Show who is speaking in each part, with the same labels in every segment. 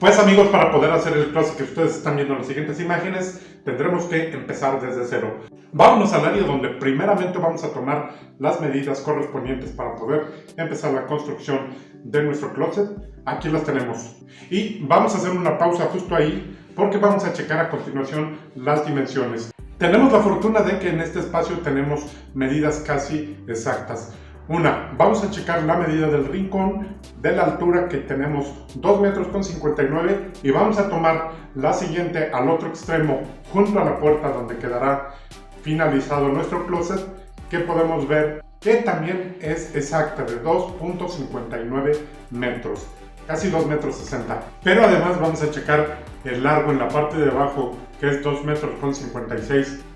Speaker 1: Pues amigos, para poder hacer el closet que ustedes están viendo en las siguientes imágenes, tendremos que empezar desde cero. Vámonos al área donde primeramente vamos a tomar las medidas correspondientes para poder empezar la construcción de nuestro closet. Aquí las tenemos. Y vamos a hacer una pausa justo ahí porque vamos a checar a continuación las dimensiones. Tenemos la fortuna de que en este espacio tenemos medidas casi exactas. Vamos a checar la medida del rincón, de la altura que tenemos 2,59 metros y vamos a tomar la siguiente al otro extremo junto a la puerta donde quedará finalizado nuestro closet, que podemos ver que también es exacta, de 2,59 metros, casi 2,60 metros. Pero además vamos a checar el largo en la parte de abajo, que es 2,56 metros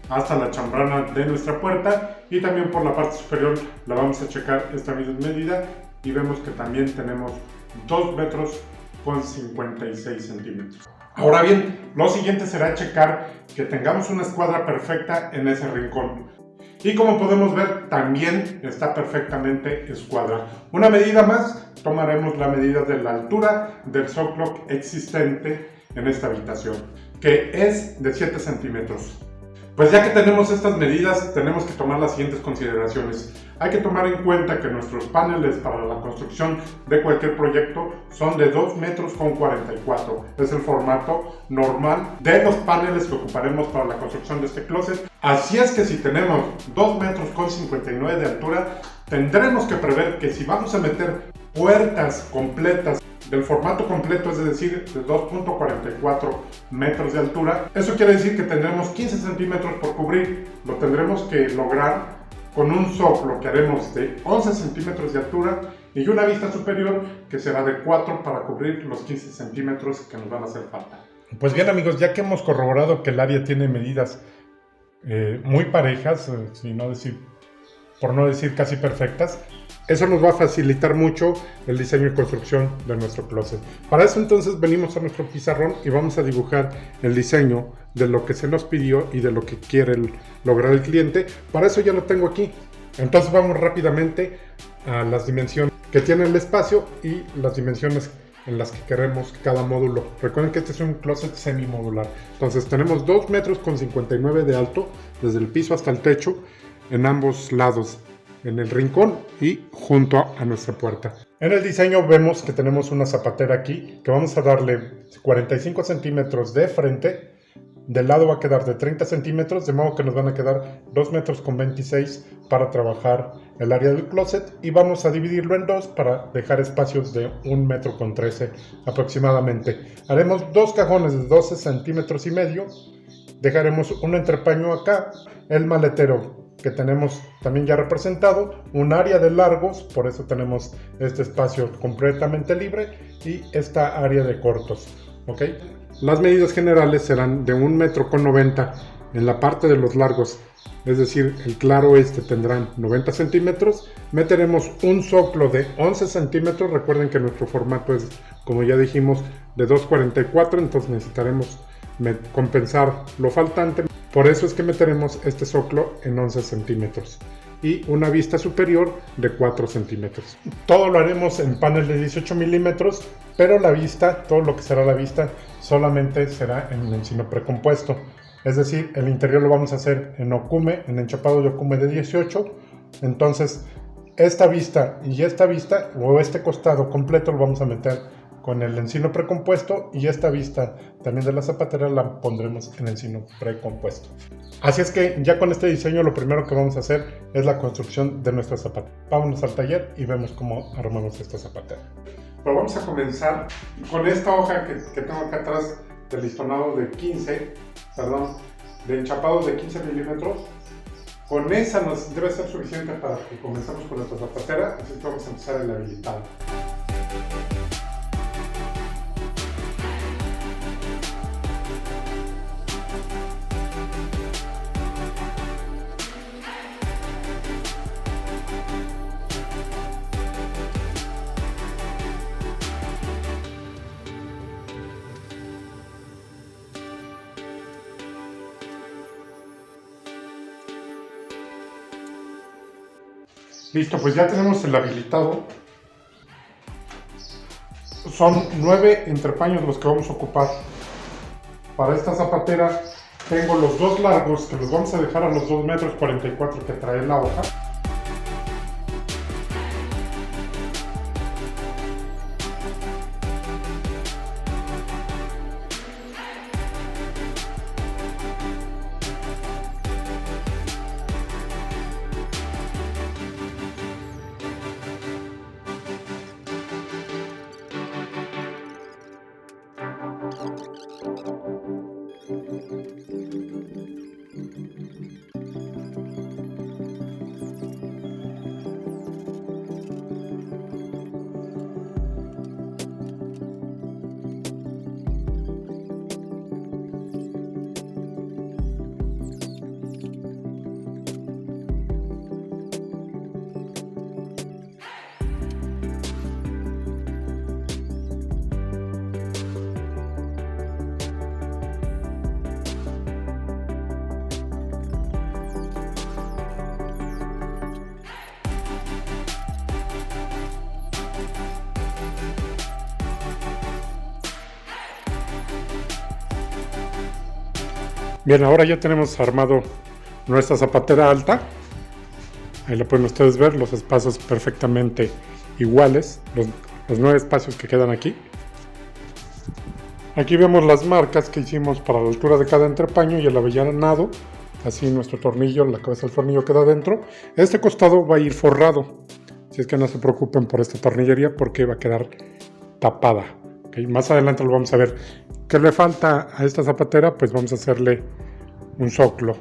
Speaker 1: hasta la chambrana de nuestra puerta, y también por la parte superior la vamos a checar esta misma medida y vemos que también tenemos 2,56 metros. Ahora bien, lo siguiente será checar que tengamos una escuadra perfecta en ese rincón. Y como podemos ver, también está perfectamente escuadra. Una medida más, tomaremos la medida de la altura del zócalo existente en esta habitación, que es de 7 centímetros. Pues ya que tenemos estas medidas, tenemos que tomar las siguientes consideraciones. Hay que tomar en cuenta que nuestros paneles para la construcción de cualquier proyecto son de 2,44 metros. Es el formato normal de los paneles que ocuparemos para la construcción de este closet. Así es que si tenemos 2,59 metros de altura, tendremos que prever que si vamos a meter puertas completas del formato completo, es decir, de 2,44 metros de altura, eso quiere decir que tendremos 15 centímetros por cubrir. Lo tendremos que lograr con un zócalo que haremos de 11 centímetros de altura y una vista superior que será de 4 para cubrir los 15 centímetros que nos van a hacer falta. Pues bien amigos, ya que hemos corroborado que el área tiene medidas muy parejas, por no decir casi perfectas, eso nos va a facilitar mucho el diseño y construcción de nuestro closet. Para eso entonces venimos a nuestro pizarrón y vamos a dibujar el diseño de lo que se nos pidió y de lo que quiere lograr el cliente. Para eso ya lo tengo aquí. Entonces vamos rápidamente a las dimensiones que tiene el espacio y las dimensiones en las que queremos cada módulo. Recuerden que este es un closet semimodular. Entonces tenemos 2,59 metros de alto desde el piso hasta el techo en ambos lados, en el rincón y junto a nuestra puerta. En el diseño vemos que tenemos una zapatera aquí que vamos a darle 45 centímetros de frente. Del lado va a quedar de 30 centímetros, de modo que nos van a quedar 2,26 metros para trabajar el área del closet, y vamos a dividirlo en dos para dejar espacios de 1,13 metros aproximadamente. Haremos dos cajones de 12,5 centímetros. Dejaremos un entrepaño acá, el maletero que tenemos también ya representado, un área de largos, por eso tenemos este espacio completamente libre, y esta área de cortos. ¿Ok? Las medidas generales serán de 1,90 metros en la parte de los largos, es decir, el claro tendrán 90 centímetros. Meteremos un zócalo de 11 centímetros. Recuerden que nuestro formato es, como ya dijimos, de 2,44, entonces necesitaremos compensar lo faltante. Por eso es que meteremos este zócalo en 11 centímetros y una vista superior de 4 centímetros. Todo lo haremos en panel de 18 milímetros, pero la vista, todo lo que será la vista, solamente será en encino precompuesto. Es decir, el interior lo vamos a hacer en ocume, en enchapado de ocume de 18. Entonces, esta vista y esta vista, o este costado completo, lo vamos a meter con el encino precompuesto, y esta vista también de la zapatera la pondremos en encino precompuesto. Así es que ya con este diseño lo primero que vamos a hacer es la construcción de nuestra zapatera. Vámonos al taller y vemos cómo armamos esta zapatera. Pero vamos a comenzar con esta hoja que tengo acá atrás de listonado de enchapado de 15 milímetros. Con esa nos debe ser suficiente para que comencemos con nuestra zapatera, así que vamos a empezar el habilitado. Listo, pues ya tenemos el habilitado son 9 entrepaños los que vamos a ocupar. Para esta zapatera tengo los dos largos, que los vamos a dejar a los 2,44 metros que trae la hoja. Bien, ahora ya tenemos armado nuestra zapatera alta. Ahí lo pueden ustedes ver, los espacios perfectamente iguales, los 9 espacios que quedan aquí. Aquí vemos las marcas que hicimos para la altura de cada entrepaño y el avellanado. Así nuestro tornillo, la cabeza del tornillo queda dentro. Este costado va a ir forrado, así es que no se preocupen por esta tornillería porque va a quedar tapada. Okay, más adelante lo vamos a ver. ¿Qué le falta a esta zapatera? Pues vamos a hacerle un zoclo.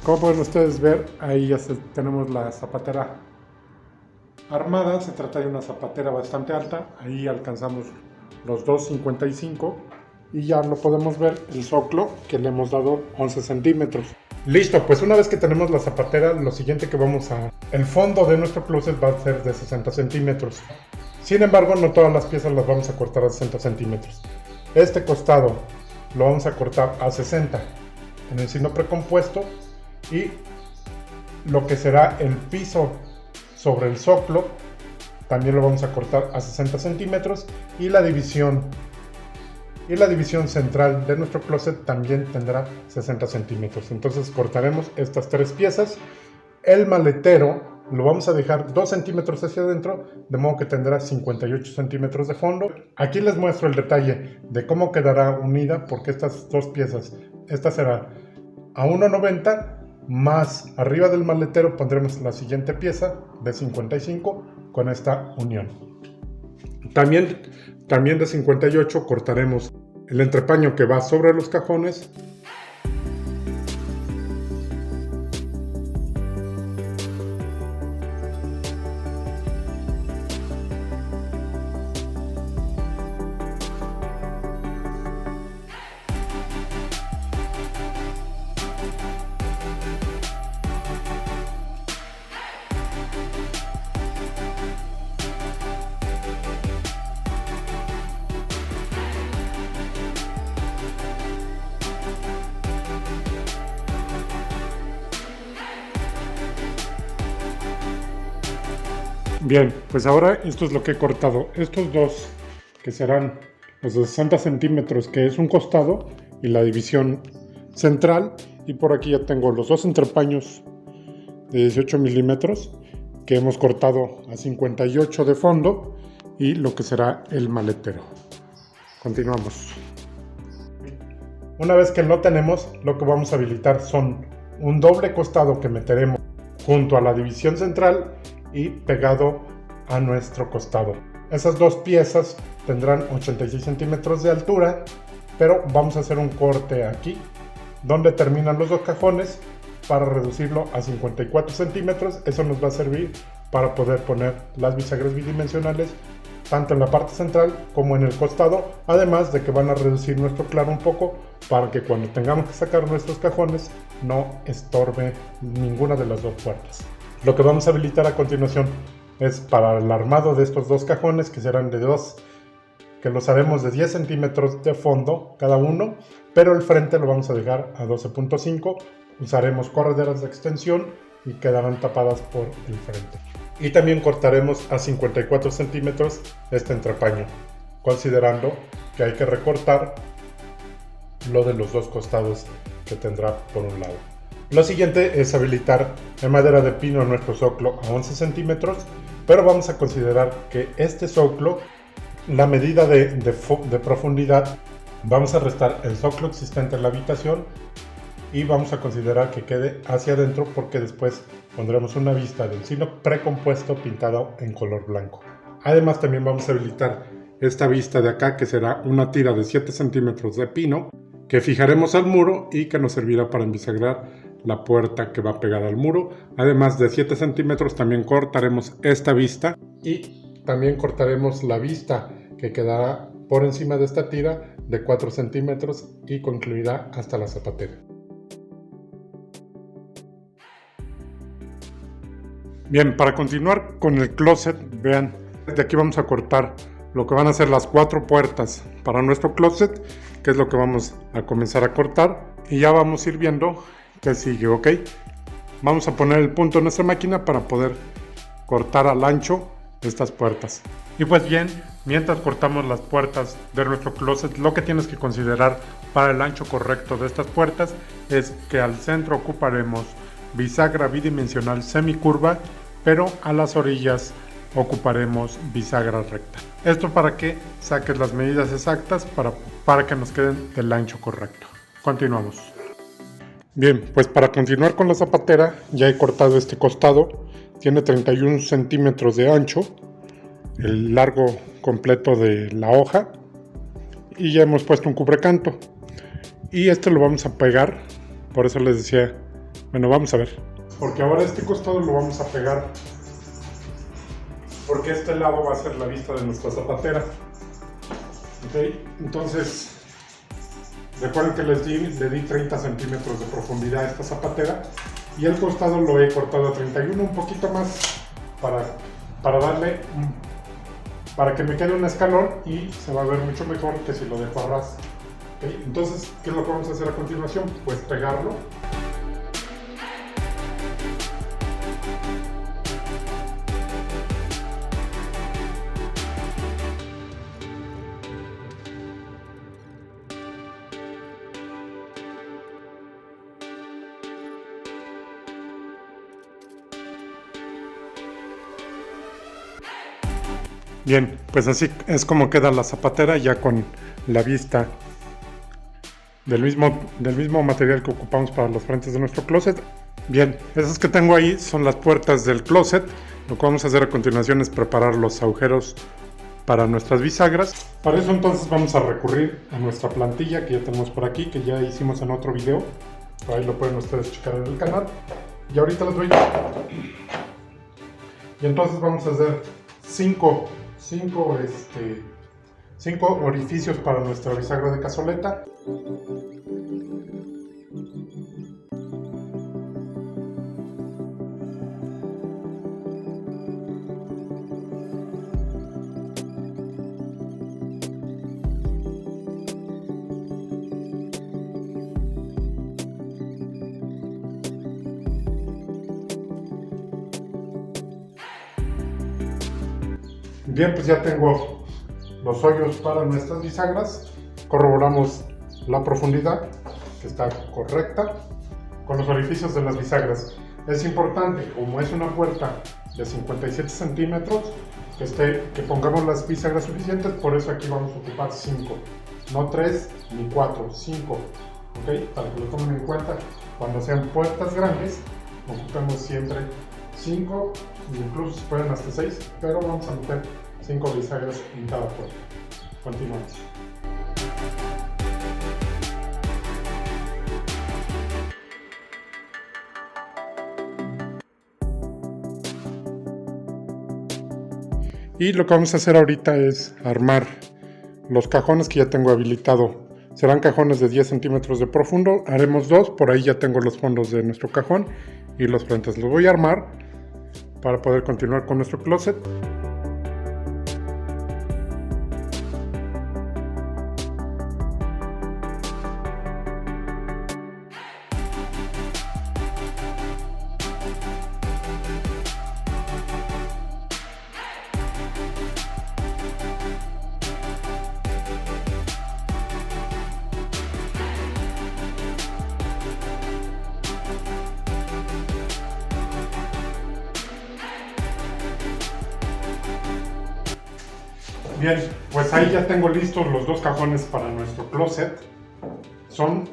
Speaker 1: Como pueden ustedes ver, ahí ya tenemos la zapatera armada. Se trata de una zapatera bastante alta, ahí alcanzamos los 2,55 y ya lo podemos ver el zoclo que le hemos dado 11 centímetros. Listo, pues una vez que tenemos la zapatera, lo siguiente que vamos a... El fondo de nuestro closet va a ser de 60 centímetros. Sin embargo, no todas las piezas las vamos a cortar a 60 centímetros. Este costado lo vamos a cortar a 60 en el sino precompuesto. Y lo que será el piso sobre el zoclo también lo vamos a cortar a 60 centímetros y la división central de nuestro closet también tendrá 60 centímetros. Entonces cortaremos estas 3 piezas. El maletero lo vamos a dejar 2 centímetros hacia adentro, de modo que tendrá 58 centímetros de fondo. Aquí les muestro el detalle de cómo quedará unida, porque estas 2 piezas, esta será a 1,90, más arriba del maletero pondremos la siguiente pieza de 55 con esta unión. También de 58 cortaremos el entrepaño que va sobre los cajones. Bien, pues ahora esto es lo que he cortado. Estos dos, que serán los de 60 centímetros, que es un costado, y la división central. Y por aquí ya tengo los 2 entrepaños de 18 milímetros, que hemos cortado a 58 de fondo, y lo que será el maletero. Continuamos. Una vez que lo tenemos, lo que vamos a habilitar son un doble costado que meteremos junto a la división central y pegado a nuestro costado. Esas 2 piezas tendrán 86 centímetros de altura, pero vamos a hacer un corte aquí dónde terminan los dos cajones para reducirlo a 54 centímetros. Eso nos va a servir para poder poner las bisagras bidimensionales tanto en la parte central como en el costado, además de que van a reducir nuestro claro un poco para que cuando tengamos que sacar nuestros cajones no estorbe ninguna de las dos puertas. Lo que vamos a habilitar a continuación es para el armado de estos dos cajones, que serán que los haremos de 10 centímetros de fondo cada uno, pero el frente lo vamos a dejar a 12.5. Usaremos correderas de extensión y quedarán tapadas por el frente. Y también cortaremos a 54 centímetros este entrepaño, considerando que hay que recortar lo de los dos costados que tendrá por un lado. Lo siguiente es habilitar en madera de pino nuestro zoclo a 11 centímetros, pero vamos a considerar que este zoclo, la medida de profundidad, vamos a restar el zoclo existente en la habitación y vamos a considerar que quede hacia adentro, porque después pondremos una vista de encino precompuesto pintado en color blanco. Además también vamos a habilitar esta vista de acá, que será una tira de 7 centímetros de pino que fijaremos al muro y que nos servirá para embisagrar la puerta que va pegada al muro. Además de 7 centímetros también cortaremos esta vista y también cortaremos la vista que quedará por encima de esta tira de 4 centímetros y concluirá hasta la zapatera. Bien, para continuar con el closet, vean, de aquí vamos a cortar lo que van a ser las 4 puertas para nuestro closet, que es lo que vamos a comenzar a cortar, y ya vamos a ir viendo qué sigue, ¿ok? Vamos a poner el punto en nuestra máquina para poder cortar al ancho estas puertas. Y pues bien, mientras cortamos las puertas de nuestro closet, lo que tienes que considerar para el ancho correcto de estas puertas es que al centro ocuparemos bisagra bidimensional semicurva, pero a las orillas ocuparemos bisagra recta. Esto para que saques las medidas exactas para que nos queden del ancho correcto. Continuamos. Bien, pues para continuar con la zapatera, ya he cortado este costado. Tiene 31 centímetros de ancho, el largo completo de la hoja, y ya hemos puesto un cubrecanto. Y este lo vamos a pegar, por eso les decía, bueno, vamos a ver. Porque ahora este costado lo vamos a pegar, porque este lado va a ser la vista de nuestra zapatera. ¿Ok? Entonces, recuerden que le di 30 centímetros de profundidad a esta zapatera, y el costado lo he cortado a 31, un poquito más, para que me quede un escalón y se va a ver mucho mejor que si lo dejo a ras. ¿Okay? Entonces, ¿qué es lo que vamos a hacer a continuación? Pues pegarlo. Bien, pues así es como queda la zapatera, ya con la vista del mismo material que ocupamos para los frentes de nuestro closet. Bien, esas que tengo ahí son las puertas del closet. Lo que vamos a hacer a continuación es preparar los agujeros para nuestras bisagras. Para eso entonces vamos a recurrir a nuestra plantilla que ya tenemos por aquí, que ya hicimos en otro video. Por ahí lo pueden ustedes checar en el canal. Y ahorita les doy. Y entonces vamos a hacer 5 orificios para nuestra bisagra de cazoleta. Bien, pues ya tengo los hoyos para nuestras bisagras. Corroboramos la profundidad, que está correcta, con los orificios de las bisagras. Es importante, como es una puerta de 57 centímetros, que pongamos las bisagras suficientes. Por eso aquí vamos a ocupar 5, no 3 ni 4, 5. ¿Okay? Para que lo tomen en cuenta, cuando sean puertas grandes, ocupemos siempre 5, incluso si pueden hasta 6, pero vamos a meter 5 bisagras en cada puerta. Continuamos. Y lo que vamos a hacer ahorita es armar los cajones que ya tengo habilitado. Serán cajones de 10 centímetros de profundo, haremos 2, por ahí ya tengo los fondos de nuestro cajón y los frentes. Los voy a armar para poder continuar con nuestro closet. Bien, pues ahí ya tengo listos los 2 cajones para nuestro closet. Son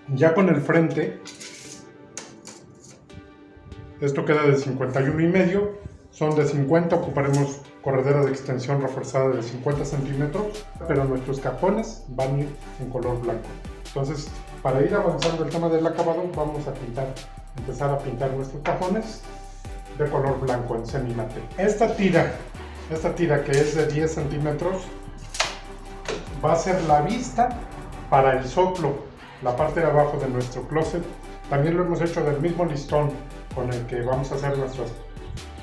Speaker 1: ya con el frente. Esto queda de 51,5. Son de 50, ocuparemos corredera de extensión reforzada de 50 centímetros, pero nuestros cajones van a ir en color blanco. Entonces, para ir avanzando el tema del acabado, vamos a empezar a pintar nuestros cajones de color blanco en semimate. Esta tira que es de 10 centímetros va a ser la vista para el soclo, la parte de abajo de nuestro closet. También lo hemos hecho del mismo listón con el que vamos a hacer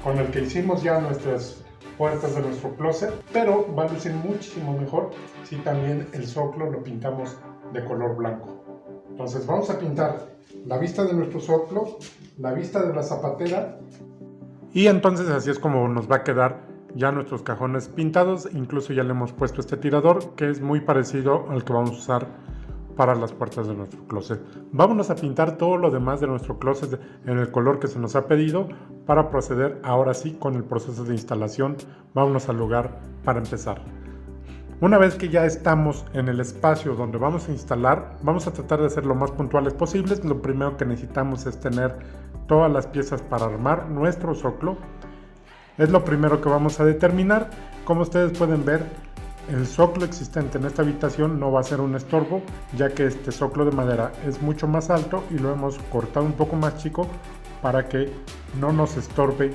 Speaker 1: con el que hicimos ya nuestras puertas de nuestro closet, pero va a lucir muchísimo mejor si también el soclo lo pintamos de color blanco. Entonces vamos a pintar la vista de nuestro soclo, la vista de la zapatera, y entonces así es como nos va a quedar ya nuestros cajones pintados. Incluso ya le hemos puesto este tirador que es muy parecido al que vamos a usar para las puertas de nuestro closet. Vámonos a pintar todo lo demás de nuestro closet en el color que se nos ha pedido para proceder ahora sí con el proceso de instalación. Vámonos al lugar para empezar. Una vez que ya estamos en el espacio donde vamos a instalar, vamos a tratar de ser lo más puntuales posibles. Lo primero que necesitamos es tener todas las piezas para armar nuestro zoclo. Es lo primero que vamos a determinar. Como ustedes pueden ver, el zoclo existente en esta habitación no va a ser un estorbo, ya que este zoclo de madera es mucho más alto y lo hemos cortado un poco más chico para que no nos estorbe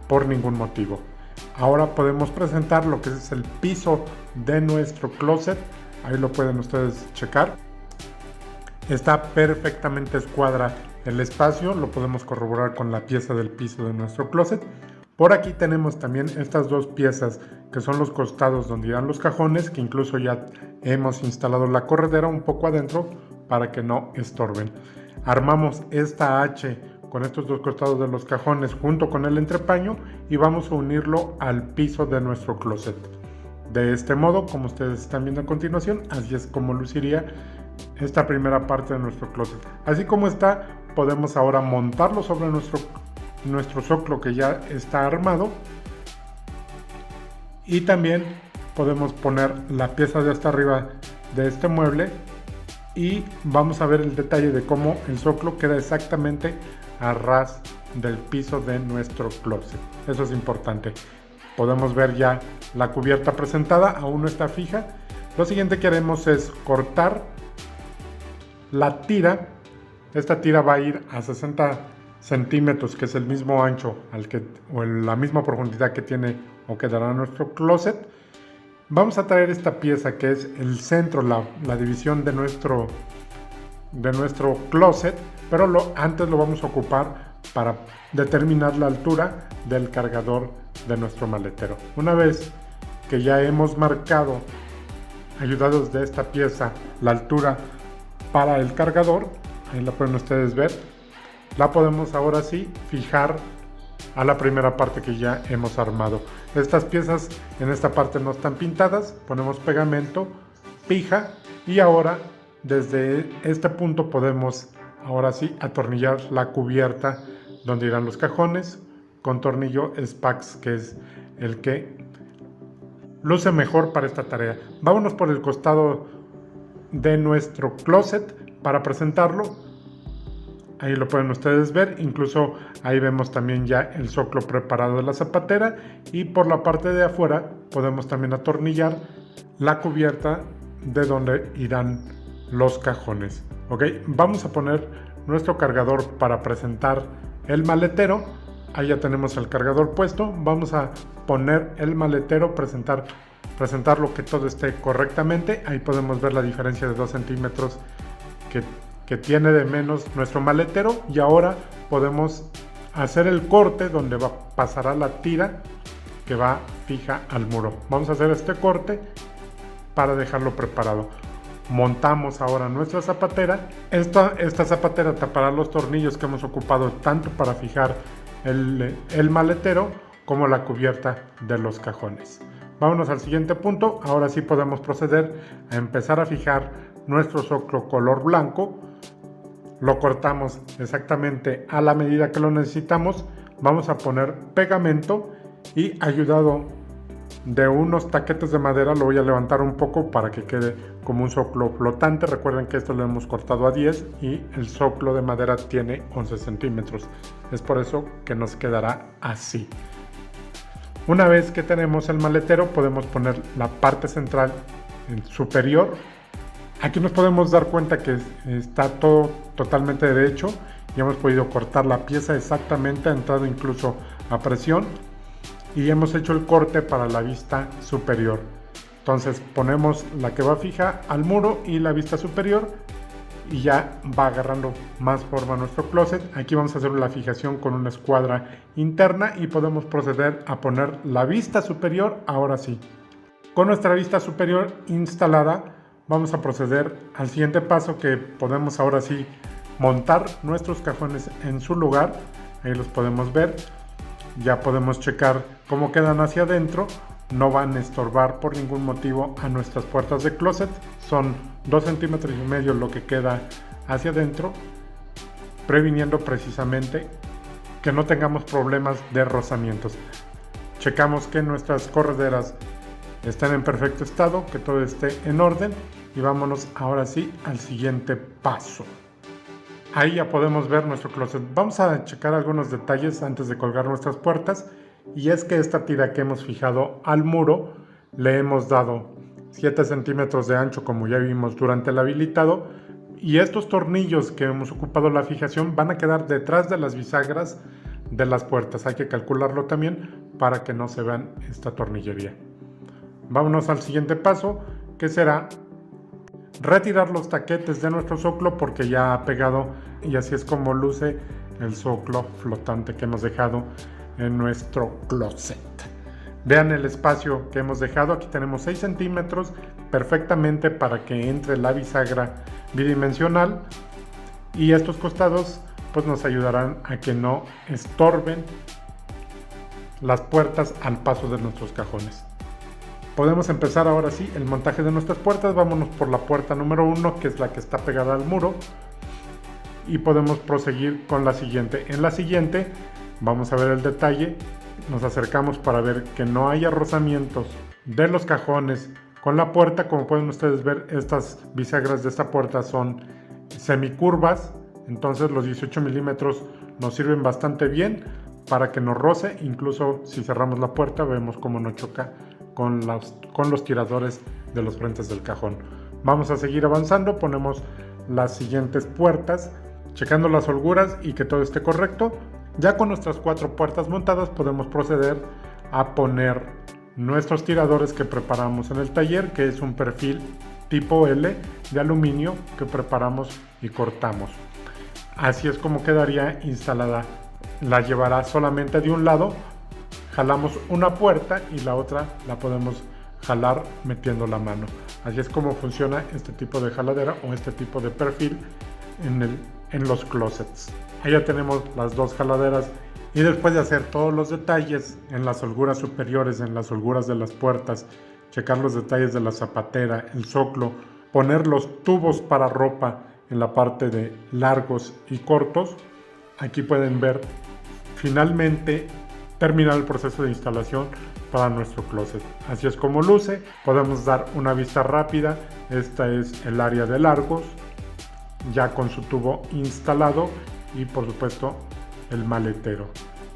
Speaker 1: por ningún motivo. Ahora podemos presentar lo que es el piso de nuestro closet. Ahí lo pueden ustedes checar. Está perfectamente escuadra el espacio, lo podemos corroborar con la pieza del piso de nuestro closet. Por aquí tenemos también estas 2 piezas que son los costados donde irán los cajones, que incluso ya hemos instalado la corredera un poco adentro para que no estorben. Armamos esta H con estos 2 costados de los cajones junto con el entrepaño y vamos a unirlo al piso de nuestro closet. De este modo, como ustedes están viendo a continuación, así es como luciría esta primera parte de nuestro closet. Así como está, podemos ahora montarlo sobre nuestro zoclo que ya está armado, y también podemos poner la pieza de hasta arriba de este mueble y vamos a ver el detalle de cómo el zoclo queda exactamente a ras del piso de nuestro closet. Eso es importante. Podemos ver ya la cubierta presentada, aún no está fija. Lo siguiente que haremos es cortar la tira. Esta tira va a ir a 60 centímetros, que es el mismo ancho o la misma profundidad que tiene o que dará nuestro closet. Vamos a traer esta pieza que es el centro, la división de nuestro closet, pero antes lo vamos a ocupar para determinar la altura del cargador de nuestro maletero. Una vez que ya hemos marcado, ayudados de esta pieza, la altura para el cargador, ahí la pueden ustedes ver, la podemos ahora sí fijar a la primera parte que ya hemos armado. Estas piezas en esta parte no están pintadas, ponemos pegamento, pija, y ahora desde este punto podemos ahora sí atornillar la cubierta donde irán los cajones con tornillo Spax, que es el que luce mejor para esta tarea. Vámonos por el costado de nuestro closet para presentarlo. Ahí lo pueden ustedes ver, incluso ahí vemos también ya el zoclo preparado de la zapatera, y por la parte de afuera podemos también atornillar la cubierta de donde irán los cajones. Ok, vamos a poner nuestro cargador para presentar el maletero. Ahí ya tenemos el cargador puesto. Vamos a poner el maletero, presentarlo que todo esté correctamente. Ahí podemos ver la diferencia de 2 centímetros que tiene de menos nuestro maletero. Y ahora podemos hacer el corte donde pasará la tira que va fija al muro. Vamos a hacer este corte para dejarlo preparado. Montamos ahora nuestra zapatera. Esta zapatera tapará los tornillos que hemos ocupado tanto para fijar el maletero como la cubierta de los cajones. Vámonos al siguiente punto. Ahora sí podemos proceder a empezar a fijar nuestro zoclo color blanco. Lo cortamos exactamente a la medida que lo necesitamos. Vamos a poner pegamento y, ayudado de unos taquetes de madera, lo voy a levantar un poco para que quede como un zoclo flotante. Recuerden que esto lo hemos cortado a 10 y el zoclo de madera tiene 11 centímetros. Es por eso que nos quedará así. Una vez que tenemos el maletero, podemos poner la parte central superior. Aquí nos podemos dar cuenta que está todo totalmente derecho. Ya hemos podido cortar la pieza exactamente, ha entrado incluso a presión. Y hemos hecho el corte para la vista superior. Entonces ponemos la que va fija al muro y la vista superior, y ya va agarrando más forma nuestro closet. Aquí vamos a hacer la fijación con una escuadra interna y podemos proceder a poner la vista superior. Ahora sí, con nuestra vista superior instalada, vamos a proceder al siguiente paso, que podemos ahora sí montar nuestros cajones en su lugar. Ahí los podemos ver. Ya podemos checar cómo quedan hacia adentro. No van a estorbar por ningún motivo a nuestras puertas de closet. Son 2,5 centímetros lo que queda hacia adentro, previniendo precisamente que no tengamos problemas de rozamientos. Checamos que nuestras correderas estén en perfecto estado, que todo esté en orden, y vámonos ahora sí al siguiente paso. Ahí ya podemos ver nuestro closet. Vamos a checar algunos detalles antes de colgar nuestras puertas, y es que esta tira que hemos fijado al muro le hemos dado 7 centímetros de ancho, como ya vimos durante el habilitado, y estos tornillos que hemos ocupado la fijación van a quedar detrás de las bisagras de las puertas. Hay que calcularlo también para que no se vean esta tornillería. Vámonos al siguiente paso, que será retirar los taquetes de nuestro zoclo, porque ya ha pegado, y así es como luce el zoclo flotante que hemos dejado en nuestro closet. Vean el espacio que hemos dejado. Aquí tenemos 6 centímetros perfectamente para que entre la bisagra bidimensional, y estos costados pues nos ayudarán a que no estorben las puertas al paso de nuestros cajones. Podemos empezar ahora sí el montaje de nuestras puertas. Vámonos por la puerta número 1, que es la que está pegada al muro, y podemos proseguir con la siguiente. En la siguiente vamos a ver el detalle. Nos acercamos para ver que no haya rozamientos de los cajones con la puerta. Como pueden ustedes ver, estas bisagras de esta puerta son semicurvas, entonces los 18 milímetros nos sirven bastante bien para que nos roce. Incluso si cerramos la puerta, vemos cómo no choca con los tiradores de los frentes del cajón. Vamos a seguir avanzando. Ponemos las siguientes puertas, checando las holguras y que todo esté correcto. Ya con nuestras 4 puertas montadas, podemos proceder a poner nuestros tiradores que preparamos en el taller, que es un perfil tipo L de aluminio que preparamos y cortamos. Así es como quedaría instalada. La llevará solamente de un lado. Jalamos una puerta y la otra la podemos jalar metiendo la mano. Así es como funciona este tipo de jaladera o este tipo de perfil en los closets. Ahí ya tenemos las 2 jaladeras, y después de hacer todos los detalles en las holguras superiores, en las holguras de las puertas, checar los detalles de la zapatera, el zoclo, poner los tubos para ropa en la parte de largos y cortos, aquí pueden ver finalmente terminar el proceso de instalación para nuestro closet. Así es como luce. Podemos dar una vista rápida. Esta es el área de largos, ya con su tubo instalado, y por supuesto el maletero.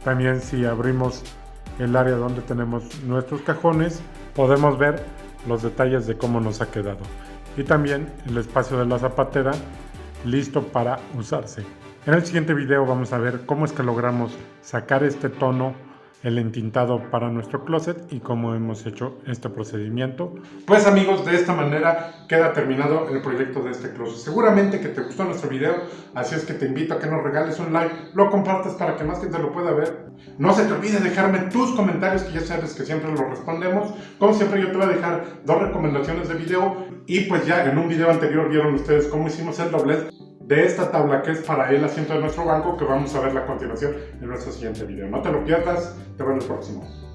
Speaker 1: También, si abrimos el área donde tenemos nuestros cajones, podemos ver los detalles de cómo nos ha quedado, y también el espacio de la zapatera listo para usarse. En el siguiente video vamos a ver cómo es que logramos sacar este tono, el entintado para nuestro closet y cómo hemos hecho este procedimiento. Pues amigos, de esta manera queda terminado el proyecto de este closet. Seguramente que te gustó nuestro video, así es que te invito a que nos regales un like, lo compartas para que más gente lo pueda ver. No se te olvide dejarme tus comentarios, que ya sabes que siempre los respondemos. Como siempre, yo te voy a dejar 2 recomendaciones de video y pues ya en un video anterior vieron ustedes cómo hicimos el doblez de esta tabla que es para el asiento de nuestro banco, que vamos a ver a continuación en nuestro siguiente video. No te lo pierdas, te veo en el próximo.